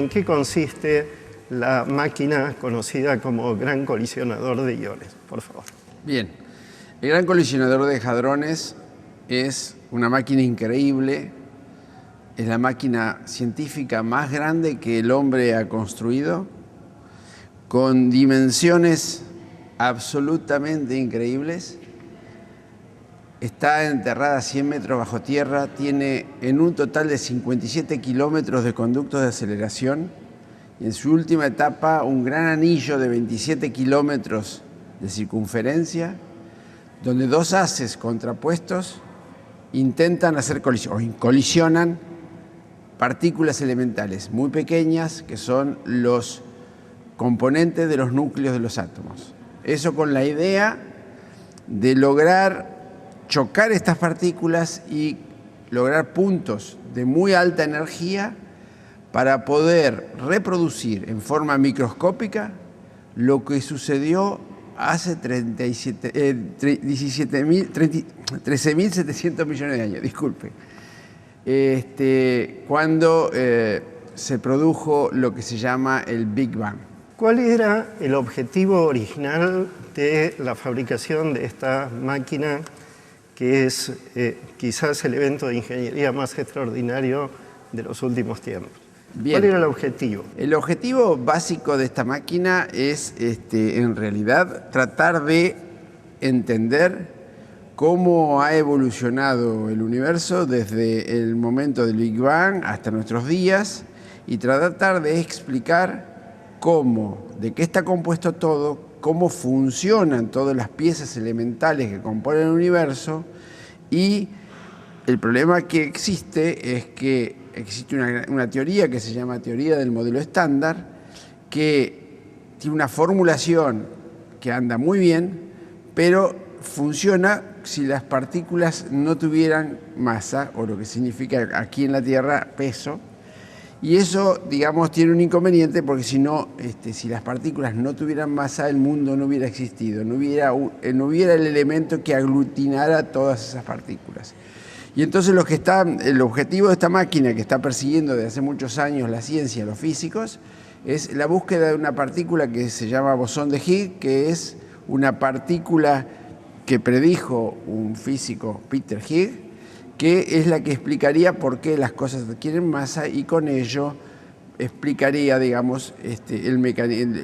en qué consiste la máquina conocida como Gran Colisionador de Iones, por favor. Bien, el Gran Colisionador de Hadrones es una máquina increíble, es la máquina científica más grande que el hombre ha construido, con dimensiones absolutamente increíbles. Está enterrada a 100 metros bajo tierra, tiene en un total de 57 kilómetros de conductos de aceleración y en su última etapa un gran anillo de 27 kilómetros de circunferencia, donde dos haces contrapuestos intentan hacer colisionan partículas elementales muy pequeñas que son los componentes de los núcleos de los átomos. Eso con la idea de lograr chocar estas partículas y lograr puntos de muy alta energía para poder reproducir en forma microscópica lo que sucedió hace 13.700 millones de años, disculpe, cuando se produjo lo que se llama el Big Bang. ¿Cuál era el objetivo original de la fabricación de esta máquina, que es quizás el evento de ingeniería más extraordinario de los últimos tiempos? Bien. ¿Cuál era el objetivo? El objetivo básico de esta máquina es, en realidad, tratar de entender cómo ha evolucionado el universo desde el momento del Big Bang hasta nuestros días y tratar de explicar cómo, de qué está compuesto todo, cómo funcionan todas las piezas elementales que componen el universo. Y el problema que existe es que existe una teoría que se llama teoría del modelo estándar, que tiene una formulación que anda muy bien, pero funciona si las partículas no tuvieran masa, o lo que significa aquí en la Tierra peso. Y eso, digamos, tiene un inconveniente porque si no, si las partículas no tuvieran masa, el mundo no hubiera existido, no hubiera el elemento que aglutinara todas esas partículas. Y entonces el objetivo de esta máquina que está persiguiendo desde hace muchos años la ciencia, los físicos, es la búsqueda de una partícula que se llama bosón de Higgs, que es una partícula que predijo un físico, Peter Higgs, que es la que explicaría por qué las cosas adquieren masa y con ello explicaría, digamos,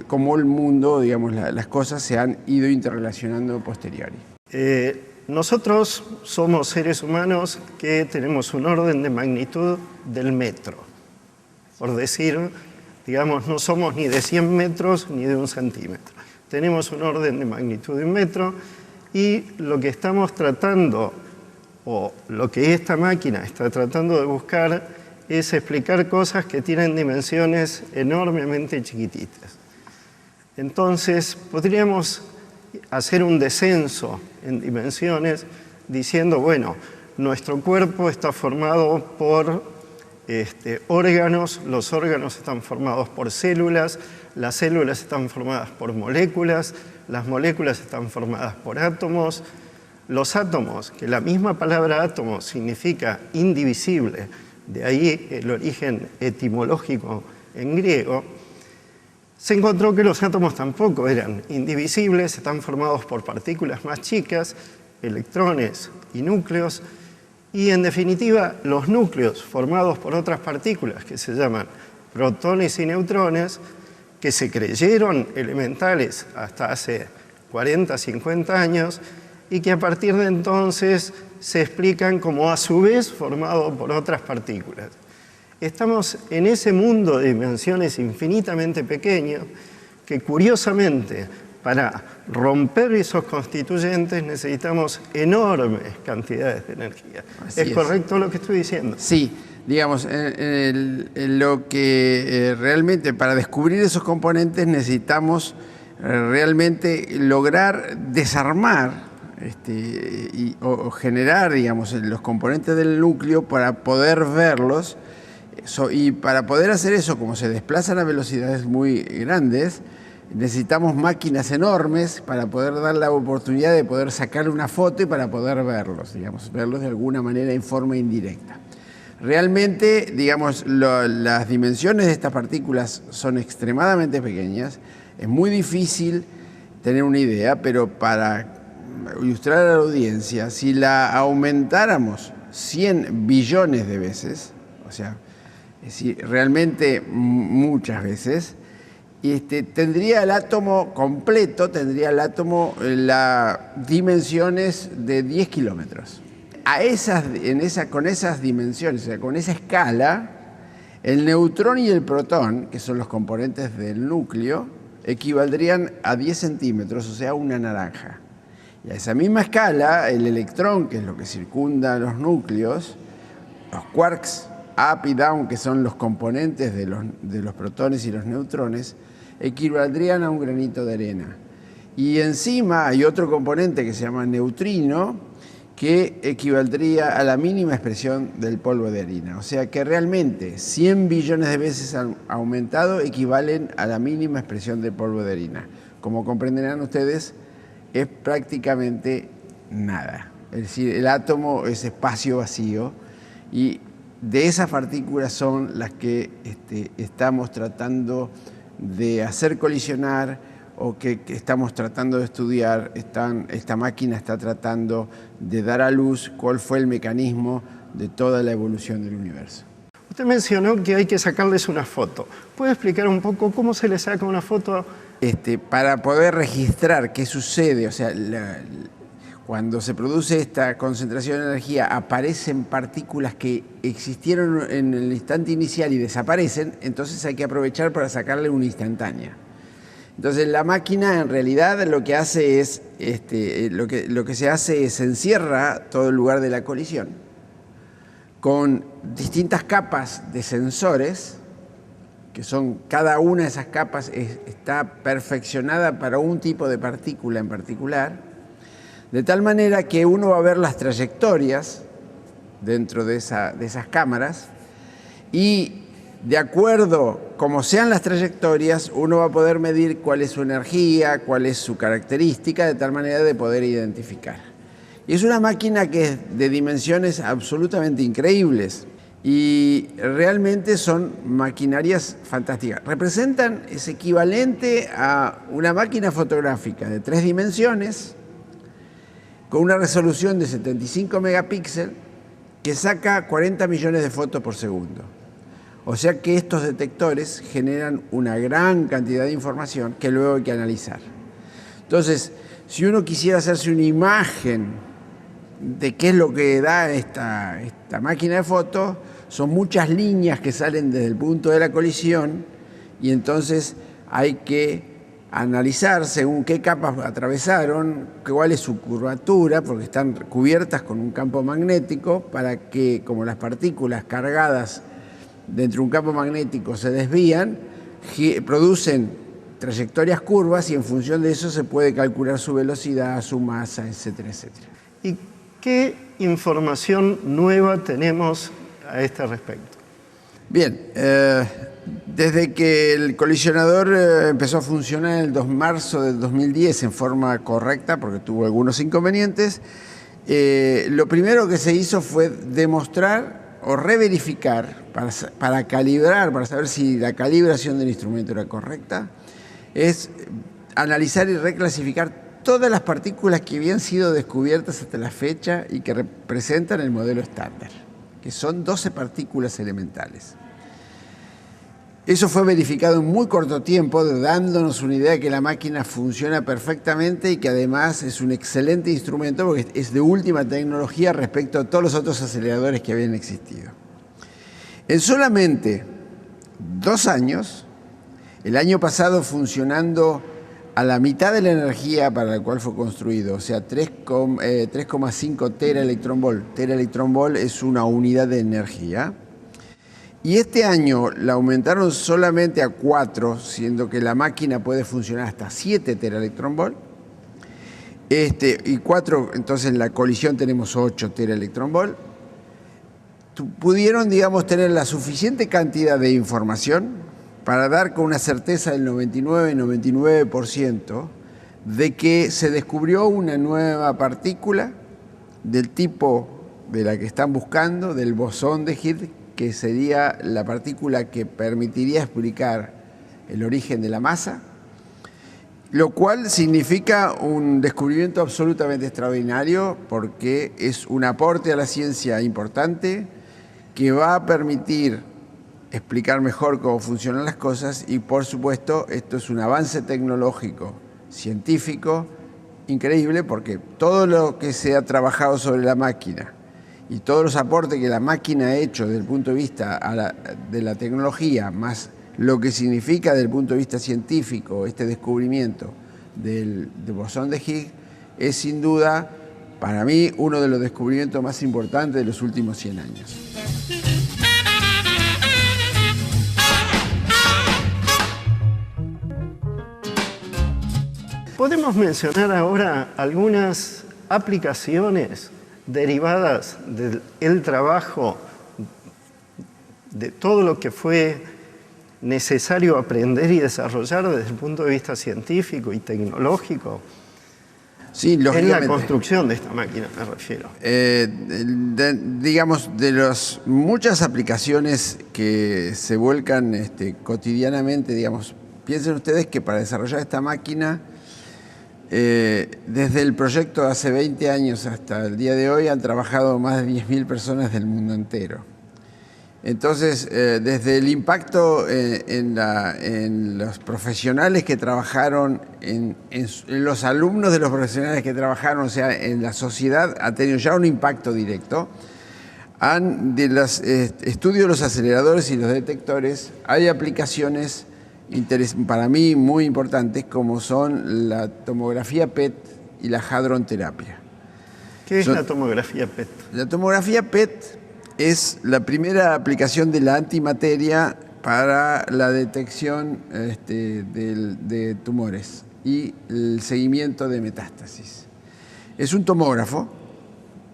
cómo el mundo, digamos, las cosas se han ido interrelacionando a posteriori. Nosotros somos seres humanos que tenemos un orden de magnitud del metro. Por decir, digamos, no somos ni de 100 metros ni de 1 centímetro. Tenemos un orden de magnitud de un metro y lo que estamos tratando, o lo que esta máquina está tratando de buscar, es explicar cosas que tienen dimensiones enormemente chiquititas. Entonces, podríamos hacer un descenso en dimensiones diciendo, bueno, nuestro cuerpo está formado por órganos, los órganos están formados por células, las células están formadas por moléculas, las moléculas están formadas por átomos, los átomos, que la misma palabra átomo significa indivisible, de ahí el origen etimológico en griego, se encontró que los átomos tampoco eran indivisibles, están formados por partículas más chicas, electrones y núcleos, y en definitiva los núcleos formados por otras partículas que se llaman protones y neutrones, que se creyeron elementales hasta hace 40, 50 años, y que a partir de entonces se explican como a su vez formado por otras partículas. Estamos en ese mundo de dimensiones infinitamente pequeñas que curiosamente para romper esos constituyentes necesitamos enormes cantidades de energía. ¿Es correcto lo que estoy diciendo? Sí, digamos, lo que realmente para descubrir esos componentes necesitamos realmente lograr desarmar o generar, digamos, los componentes del núcleo para poder verlos. Y para poder hacer eso, como se desplazan a velocidades muy grandes, necesitamos máquinas enormes para poder dar la oportunidad de poder sacarle una foto y para poder verlos, digamos, verlos de alguna manera en forma indirecta. Realmente, digamos, las dimensiones de estas partículas son extremadamente pequeñas. Es muy difícil tener una idea, pero para ilustrar a la audiencia, si la aumentáramos 100 billones de veces, o sea, es decir, realmente muchas veces, tendría el átomo completo, tendría el átomo las dimensiones de 10 kilómetros. Con esas dimensiones, o sea, con esa escala, el neutrón y el protón, que son los componentes del núcleo, equivaldrían a 10 centímetros, o sea, una naranja. Y a esa misma escala, el electrón, que es lo que circunda los núcleos, los quarks up y down, que son los componentes de los protones y los neutrones, equivaldrían a un granito de arena. Y encima hay otro componente que se llama neutrino, que equivaldría a la mínima expresión del polvo de harina. O sea que realmente 100 billones de veces aumentado equivalen a la mínima expresión del polvo de harina. Como comprenderán ustedes, es prácticamente nada. Es decir, el átomo es espacio vacío y de esas partículas son las que estamos tratando de hacer colisionar o que estamos tratando de estudiar. Esta máquina está tratando de dar a luz cuál fue el mecanismo de toda la evolución del universo. Usted mencionó que hay que sacarles una foto. ¿Puede explicar un poco cómo se le saca una foto? Para poder registrar qué sucede, o sea, cuando se produce esta concentración de energía, aparecen partículas que existieron en el instante inicial y desaparecen, entonces hay que aprovechar para sacarle una instantánea. Entonces la máquina en realidad lo que hace es, lo que se hace es encierra todo el lugar de la colisión con distintas capas de sensores, que son, cada una de esas capas está perfeccionada para un tipo de partícula en particular, de tal manera que uno va a ver las trayectorias dentro de esas cámaras y de acuerdo como sean las trayectorias, uno va a poder medir cuál es su energía, cuál es su característica, de tal manera de poder identificar. Y es una máquina que es de dimensiones absolutamente increíbles y realmente son maquinarias fantásticas. Es equivalente a una máquina fotográfica de 3 dimensiones con una resolución de 75 megapíxeles que saca 40 millones de fotos por segundo. O sea que estos detectores generan una gran cantidad de información que luego hay que analizar. Entonces, si uno quisiera hacerse una imagen de qué es lo que da esta máquina de fotos, son muchas líneas que salen desde el punto de la colisión y entonces hay que analizar según qué capas atravesaron, cuál es su curvatura, porque están cubiertas con un campo magnético para que, como las partículas cargadas dentro de un campo magnético se desvían, producen trayectorias curvas y en función de eso se puede calcular su velocidad, su masa, etcétera, etcétera. ¿Y qué información nueva tenemos a este respecto? Bien, desde que el colisionador empezó a funcionar en el marzo del 2010 en forma correcta, porque tuvo algunos inconvenientes, lo primero que se hizo fue demostrar o reverificar, para calibrar, para saber si la calibración del instrumento era correcta, es analizar y reclasificar todas las partículas que habían sido descubiertas hasta la fecha y que representan el modelo estándar, que son 12 partículas elementales. Eso fue verificado en muy corto tiempo, dándonos una idea de que la máquina funciona perfectamente y que además es un excelente instrumento porque es de última tecnología respecto a todos los otros aceleradores que habían existido. En solamente 2 años, el año pasado funcionando a la mitad de la energía para la cual fue construido, o sea, 3,5 teraelectronvolt. Teraelectronvolt es una unidad de energía. Y este año la aumentaron solamente a 4, siendo que la máquina puede funcionar hasta 7 teraelectronvolt. Y 4, entonces en la colisión tenemos 8 teraelectronvolt. Pudieron, digamos, tener la suficiente cantidad de información para dar con una certeza del 99% de que se descubrió una nueva partícula del tipo de la que están buscando, del bosón de Higgs, que sería la partícula que permitiría explicar el origen de la masa, lo cual significa un descubrimiento absolutamente extraordinario porque es un aporte a la ciencia importante que va a permitir explicar mejor cómo funcionan las cosas y, por supuesto, esto es un avance tecnológico, científico, increíble porque todo lo que se ha trabajado sobre la máquina y todos los aportes que la máquina ha hecho desde el punto de vista de la tecnología, más lo que significa desde el punto de vista científico este descubrimiento del bosón de Higgs, es sin duda, para mí, uno de los descubrimientos más importantes de los últimos 100 años. Podemos mencionar ahora algunas aplicaciones derivadas del trabajo, de todo lo que fue necesario aprender y desarrollar desde el punto de vista científico y tecnológico. Sí, en la construcción de esta máquina, me refiero. Digamos, de las muchas aplicaciones que se vuelcan cotidianamente, digamos, piensen ustedes que para desarrollar esta máquina, desde el proyecto hace 20 años hasta el día de hoy, han trabajado más de 10.000 personas del mundo entero. Entonces, desde el impacto en los profesionales que trabajaron, en los alumnos de los profesionales que trabajaron, o sea, en la sociedad, ha tenido ya un impacto directo. De los estudios de los aceleradores y los detectores, hay aplicaciones para mí muy importantes, como son la tomografía PET y la hadronterapia. ¿Qué es la tomografía PET? La tomografía PET es la primera aplicación de la antimateria para la detección de tumores y el seguimiento de metástasis. Es un tomógrafo,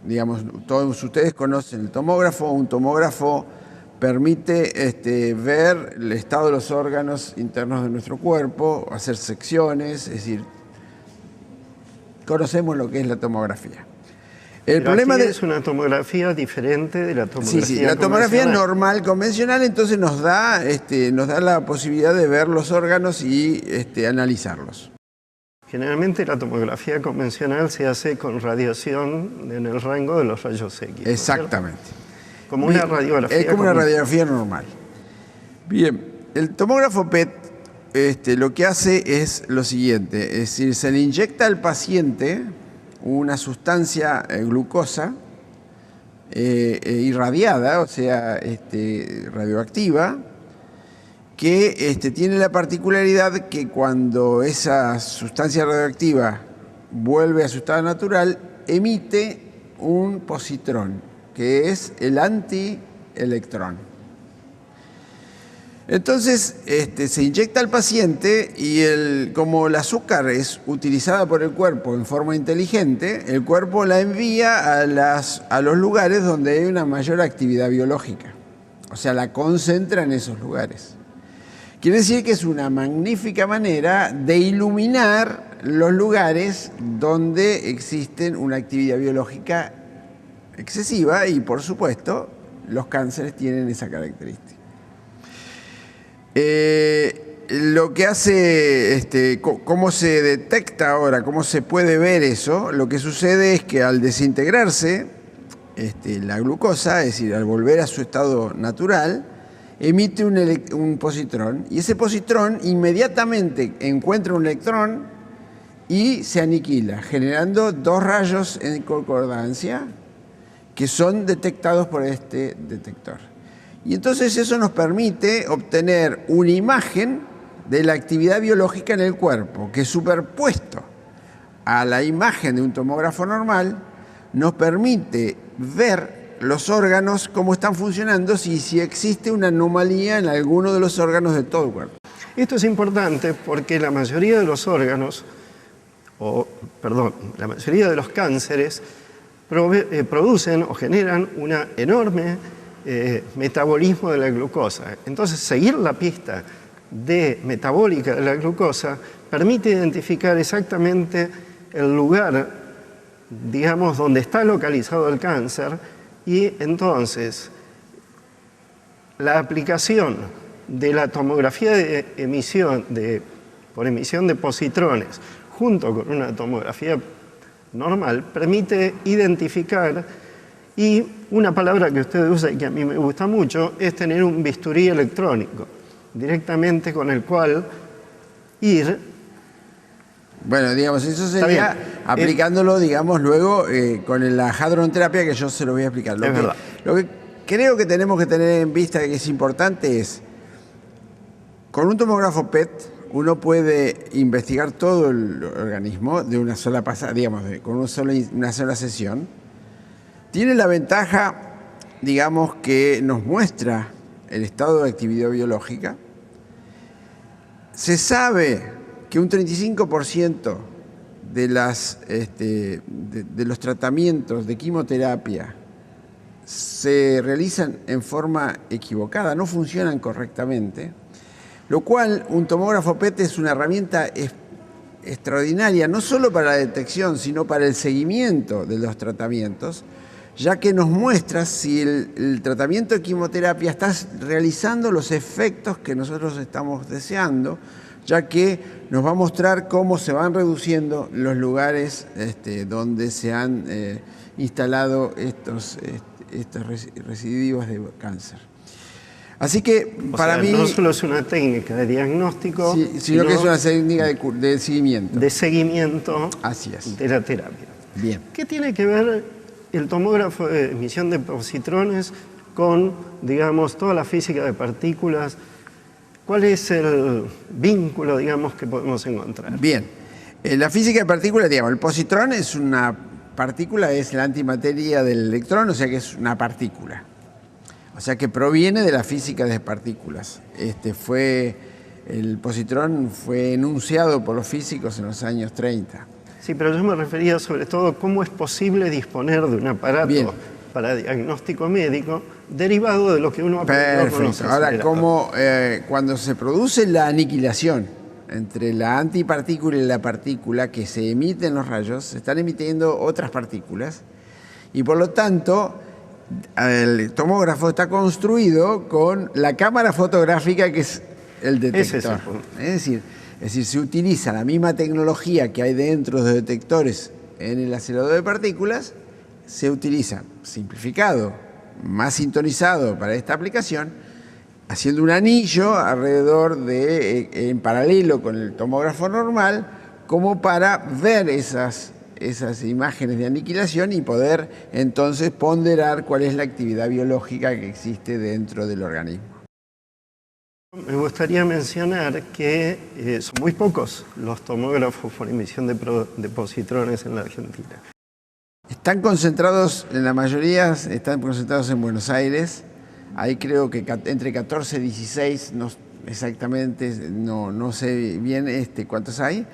digamos, todos ustedes conocen el tomógrafo. Un tomógrafo permite ver el estado de los órganos internos de nuestro cuerpo, hacer secciones, es decir, conocemos lo que es la tomografía. El problema es una tomografía diferente de la tomografía Sí, la tomografía normal, convencional, entonces nos da la posibilidad de ver los órganos y analizarlos. Generalmente la tomografía convencional se hace con radiación en el rango de los rayos X. Exactamente. Como una radiografía. Es como una radiografía normal. Bien, el tomógrafo PET lo que hace es lo siguiente, es decir, se le inyecta al paciente una sustancia glucosa irradiada, o sea, radioactiva, que tiene la particularidad que cuando esa sustancia radioactiva vuelve a su estado natural, emite un positrón, que es el antielectrón. Entonces, se inyecta al paciente y como el azúcar es utilizada por el cuerpo en forma inteligente, el cuerpo la envía a los lugares donde hay una mayor actividad biológica. O sea, la concentra en esos lugares. Quiere decir que es una magnífica manera de iluminar los lugares donde existen una actividad biológica excesiva y, por supuesto, los cánceres tienen esa característica. Lo que hace, cómo se detecta ahora, cómo se puede ver eso, lo que sucede es que al desintegrarse la glucosa, es decir, al volver a su estado natural, emite un positrón y ese positrón inmediatamente encuentra un electrón y se aniquila, generando dos rayos en concordancia que son detectados por este detector. Y entonces eso nos permite obtener una imagen de la actividad biológica en el cuerpo, que superpuesto a la imagen de un tomógrafo normal, nos permite ver los órganos cómo están funcionando, si existe una anomalía en alguno de los órganos de todo el cuerpo. Esto es importante porque la mayoría de los órganos, la mayoría de los cánceres producen o generan una enorme metabolismo de la glucosa. Entonces, seguir la pista metabólica de la glucosa permite identificar exactamente el lugar, digamos, donde está localizado el cáncer y entonces la aplicación de la tomografía por emisión de positrones junto con una tomografía normal permite identificar, y una palabra que usted usa y que a mí me gusta mucho es tener un bisturí electrónico, directamente con el cual ir. Bueno, digamos, eso sería aplicándolo, digamos, luego con la hadronoterapia, que yo se lo voy a explicar. Lo que creo que tenemos que tener en vista, que es importante, es con un tomógrafo PET uno puede investigar todo el organismo de una sola pasada, digamos, con una sola sesión. Tiene la ventaja, digamos, que nos muestra el estado de actividad biológica. Se sabe que un 35% de los tratamientos de quimioterapia se realizan en forma equivocada, no funcionan correctamente, lo cual un tomógrafo PET es una herramienta extraordinaria, no solo para la detección, sino para el seguimiento de los tratamientos, ya que nos muestra si el tratamiento de quimioterapia está realizando los efectos que nosotros estamos deseando, ya que nos va a mostrar cómo se van reduciendo los lugares donde se han instalado estos residuos de cáncer. Así que para mí... No solo es una técnica de diagnóstico, sino que es una técnica de seguimiento. De seguimiento. Así es. De la terapia. Bien. ¿Qué tiene que ver el tomógrafo de emisión de positrones con, digamos, toda la física de partículas? ¿Cuál es el vínculo, digamos, que podemos encontrar? Bien. La física de partículas, digamos, el positrón es una partícula, es la antimateria del electrón, o sea que es una partícula. O sea que proviene de la física de partículas. El positrón fue enunciado por los físicos en los años 30. Sí, pero yo me refería sobre todo a cómo es posible disponer de un aparato para diagnóstico médico derivado de lo que uno aprendió con los aceleradores. Ahora, cuando se produce la aniquilación entre la antipartícula y la partícula que se emiten los rayos, se están emitiendo otras partículas y por lo tanto el tomógrafo está construido con la cámara fotográfica que es el detector. Es decir, se utiliza la misma tecnología que hay dentro de los detectores en el acelerador de partículas, se utiliza simplificado, más sintonizado para esta aplicación, haciendo un anillo alrededor en paralelo con el tomógrafo normal, como para ver esas imágenes de aniquilación y poder entonces ponderar cuál es la actividad biológica que existe dentro del organismo. Me gustaría mencionar que son muy pocos los tomógrafos por emisión de positrones en la Argentina. Están concentrados, en la mayoría están concentrados en Buenos Aires. Ahí creo que entre 14 y 16, no, exactamente, no sé bien cuántos hay.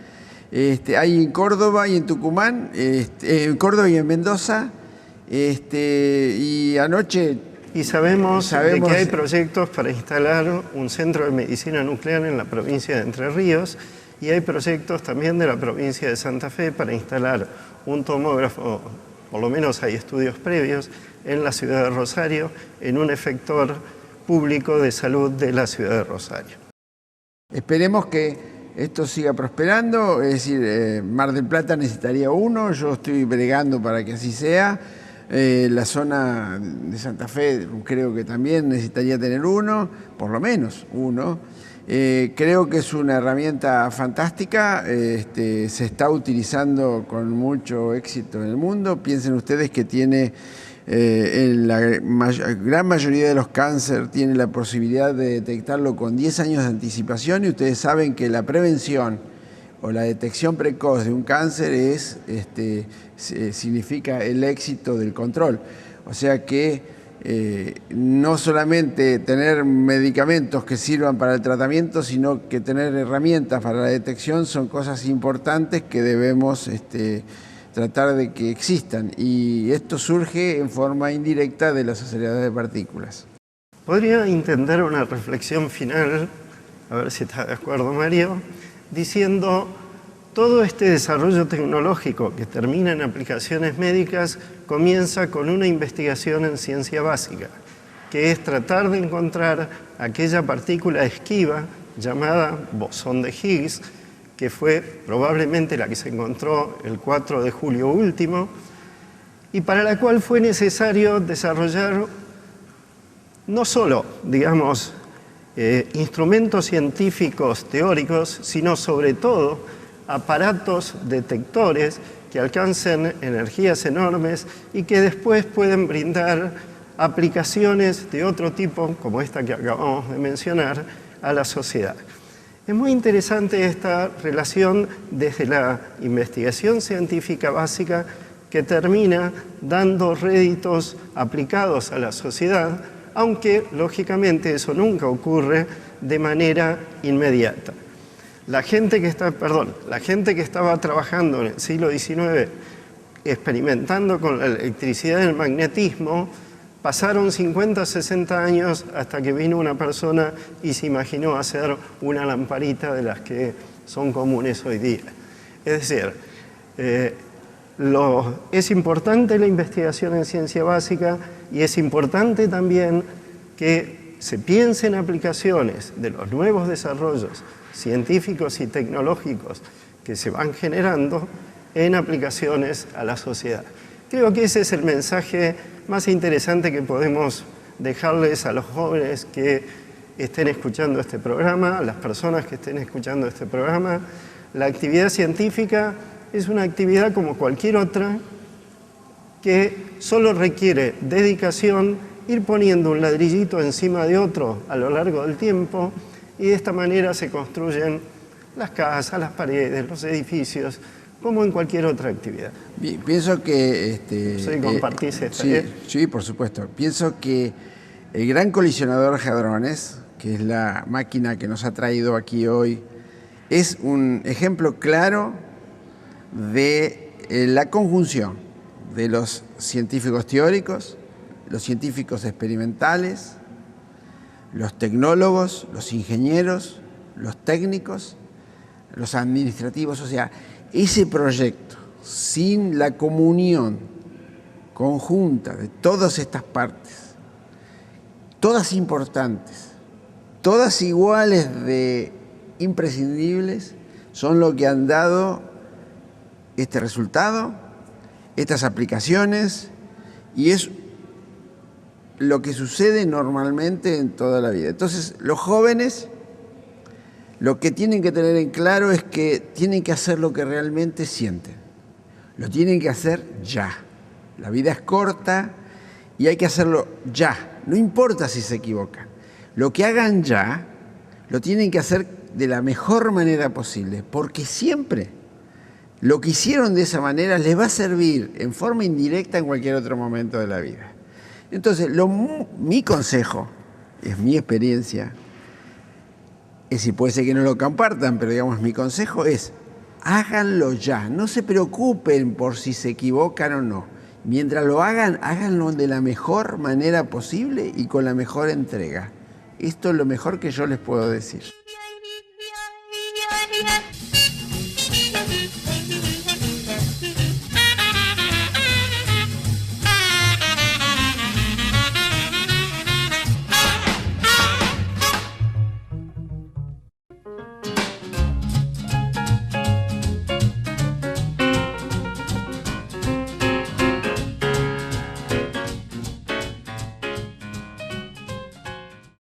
Hay en Córdoba y en Tucumán, en Córdoba y en Mendoza, y anoche... Y sabemos de que hay proyectos para instalar un centro de medicina nuclear en la provincia de Entre Ríos, y hay proyectos también de la provincia de Santa Fe para instalar un tomógrafo, por lo menos hay estudios previos, en la ciudad de Rosario, en un efector público de salud de la ciudad de Rosario. Esperemos que esto siga prosperando, es decir, Mar del Plata necesitaría uno, yo estoy bregando para que así sea. La zona de Santa Fe creo que también necesitaría tener uno, por lo menos uno. Creo que es una herramienta fantástica, se está utilizando con mucho éxito en el mundo. Piensen ustedes que tiene, en la gran mayoría de los cánceres, tiene la posibilidad de detectarlo con 10 años de anticipación, y ustedes saben que la prevención o la detección precoz de un cáncer significa el éxito del control. O sea que no solamente tener medicamentos que sirvan para el tratamiento, sino que tener herramientas para la detección son cosas importantes que debemos tratar de que existan. Y esto surge en forma indirecta de los aceleradores de partículas. ¿Podría intentar una reflexión final, a ver si está de acuerdo Mario, diciendo: todo este desarrollo tecnológico que termina en aplicaciones médicas comienza con una investigación en ciencia básica, que es tratar de encontrar aquella partícula esquiva llamada bosón de Higgs, que fue probablemente la que se encontró el 4 de julio último, y para la cual fue necesario desarrollar no solo, digamos, instrumentos científicos teóricos, sino sobre todo aparatos detectores que alcancen energías enormes y que después pueden brindar aplicaciones de otro tipo, como esta que acabamos de mencionar, a la sociedad. Es muy interesante esta relación desde la investigación científica básica que termina dando réditos aplicados a la sociedad, aunque lógicamente eso nunca ocurre de manera inmediata. La gente que estaba trabajando en el siglo XIX experimentando con la electricidad y el magnetismo, pasaron 50, 60 años hasta que vino una persona y se imaginó hacer una lamparita de las que son comunes hoy día. Es decir, es importante la investigación en ciencia básica y es importante también que se piense en aplicaciones de los nuevos desarrollos científicos y tecnológicos que se van generando en aplicaciones a la sociedad. Creo que ese es el mensaje más interesante que podemos dejarles a los jóvenes que estén escuchando este programa, a las personas que estén escuchando este programa. La actividad científica es una actividad como cualquier otra que solo requiere dedicación, ir poniendo un ladrillito encima de otro a lo largo del tiempo, y de esta manera se construyen las casas, las paredes, los edificios, como en cualquier otra actividad. Bien, pienso que... ¿Compartís esta sí, idea? sí, por supuesto. Pienso que el Gran Colisionador Hadrones, que es la máquina que nos ha traído aquí hoy, es un ejemplo claro de la conjunción de los científicos teóricos, los científicos experimentales, los tecnólogos, los ingenieros, los técnicos, los administrativos. O sea, ese proyecto, sin la comunión conjunta de todas estas partes, todas importantes, todas iguales de imprescindibles, son lo que han dado este resultado, estas aplicaciones, y es lo que sucede normalmente en toda la vida. Entonces, los jóvenes lo que tienen que tener en claro es que tienen que hacer lo que realmente sienten. Lo tienen que hacer ya. La vida es corta y hay que hacerlo ya. No importa si se equivocan. Lo que hagan ya, lo tienen que hacer de la mejor manera posible, porque siempre lo que hicieron de esa manera les va a servir en forma indirecta en cualquier otro momento de la vida. Entonces, mi consejo, es mi experiencia, y puede ser que no lo compartan, pero digamos, mi consejo es, háganlo ya, no se preocupen por si se equivocan o no. Mientras lo hagan, háganlo de la mejor manera posible y con la mejor entrega. Esto es lo mejor que yo les puedo decir.